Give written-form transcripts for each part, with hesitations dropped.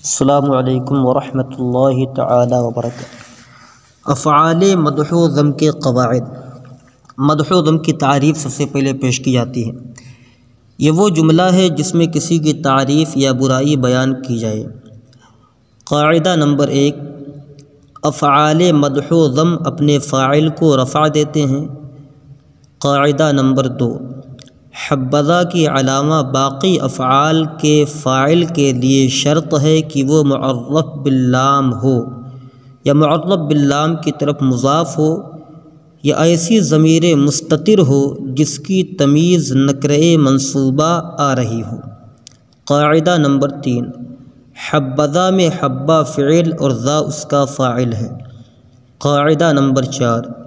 السلام علیکم ورحمۃ اللہ تعالی وبرکاتہ۔ افعال مدح و ذم کے قواعد۔ مدح و ذم کی تعریف سب سے پہلے پیش کی جاتی ہے۔ یہ وہ جملہ ہے جس میں کسی کی تعریف یا برائی بیان کی جائے۔ قاعدہ نمبر 1، افعال مدح و ذم اپنے فاعل کو رفع دیتے ہیں۔ قاعدہ نمبر 2، حبذا کی علامہ باقی افعال کے فاعل کے لیے شرط ہے کہ وہ معرف باللام ہو یا معرف باللام کی طرف مضاف ہو یا ایسی ضمیر مستتر ہو جس کی تمیز نکرہ منصوبہ آ رہی ہو۔ قاعدہ نمبر 3، حبذا میں حبہ فعل اور ذا اس کا فاعل ہے۔ قاعدہ نمبر 4،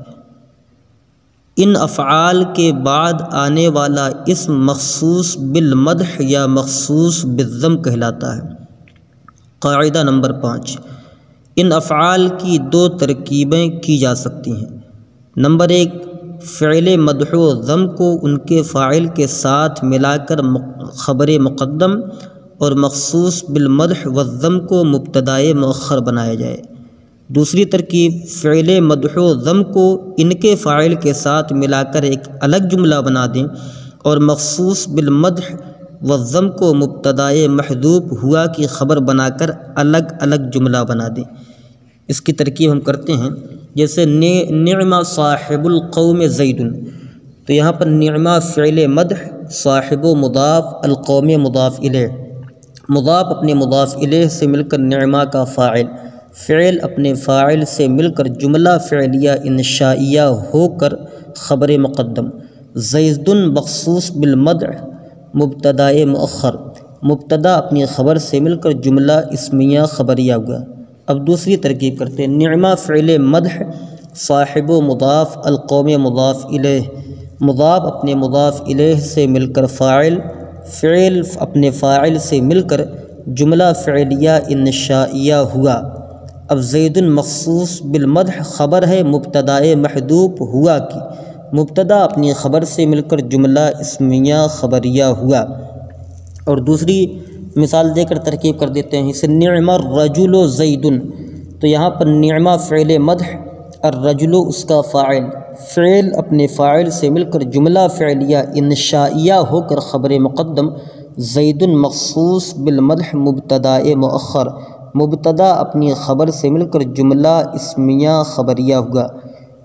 ان افعال کے بعد آنے والا اسم مخصوص بالمدح یا مخصوص بالذم کہلاتا ہے۔ قاعدہ نمبر 5، ان افعال کی 2 ترکیبیں کی جا سکتی ہیں۔ نمبر 1، فعل مدح و ذم کو ان کے فاعل کے ساتھ ملا کر خبر مقدم اور مخصوص بالمدح والذم کو مبتدائے مؤخر بنایا جائے۔ دوسری ترکیب، فعل مدح و ذم کو ان کے فاعل کے ساتھ ملا کر ایک الگ جملہ بنا دیں اور مخصوص بالمدح والذم کو مبتدائے محذوف ہوا کی خبر بنا کر الگ الگ جملہ بنا دیں۔ اس کی ترکیب ہم کرتے ہیں، جیسے نعم صاحب القوم زید، تو یہاں پر نعم فعل مدح، صاحب و مضاف، القوم مضاف الیہ، مضاف اپنے مضاف الیہ سے مل کر نعمہ کا فاعل، فعل اپنے فاعل سے مل کر جملہ فعلیہ انشائیہ ہو کر خبر مقدم، زید مخصوص بالمدح مبتدائے مؤخر، مبتدا اپنی خبر سے مل کر جملہ اسمیہ خبریہ ہوا۔ اب دوسری ترکیب کرتے ہیں، نعمہ فعل مدح، صاحب و مضاف، القوم مضاف الیہ، مضاف اپنے مضاف الیہ سے مل کر فاعل، فعل اپنے فاعل سے مل کر جملہ فعلیہ انشائیہ ہوا۔ اب زید مخصوص بالمدح خبر ہے مبتدائے محذوف ہوا کی، مبتدا اپنی خبر سے مل کر جملہ اسمیہ خبریہ ہوا۔ اور دوسری مثال دے کر ترکیب کر دیتے ہیں، اسے نعم الرجل زید، تو یہاں پر نعمہ فعل مدح، الرجل اس کا فاعل، فعل اپنے فاعل سے مل کر جملہ فعلیہ انشائیہ ہو کر خبر مقدم، زید مخصوص بالمدح مبتدائے مؤخر، مبتدا اپنی خبر سے مل کر جملہ اسمیہ خبریہ ہوا۔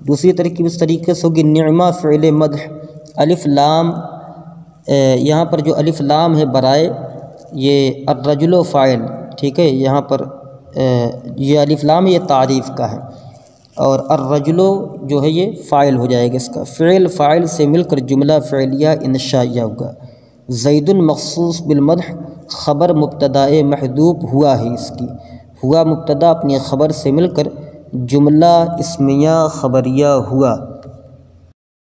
دوسری ترکیب اس طریقے سے ہوگی، نعمہ فعل مدح، الف لام، یہاں پر جو الف لام ہے برائے یہ الرجل فاعل، ٹھیک ہے، یہاں پر یہ الف لام یہ تعریف کا ہے، اور الرجل جو ہے یہ فاعل ہو جائے گا اس کا، فعل فاعل سے مل کر جملہ فعلیہ انشائیہ ہوگا۔ زید مخصوص بالمدح خبر مبتدائے محذوف ہوا ہے، اس کی ہوا مبتدا اپنی خبر سے مل کر جملہ اسمیہ خبریہ ہوا۔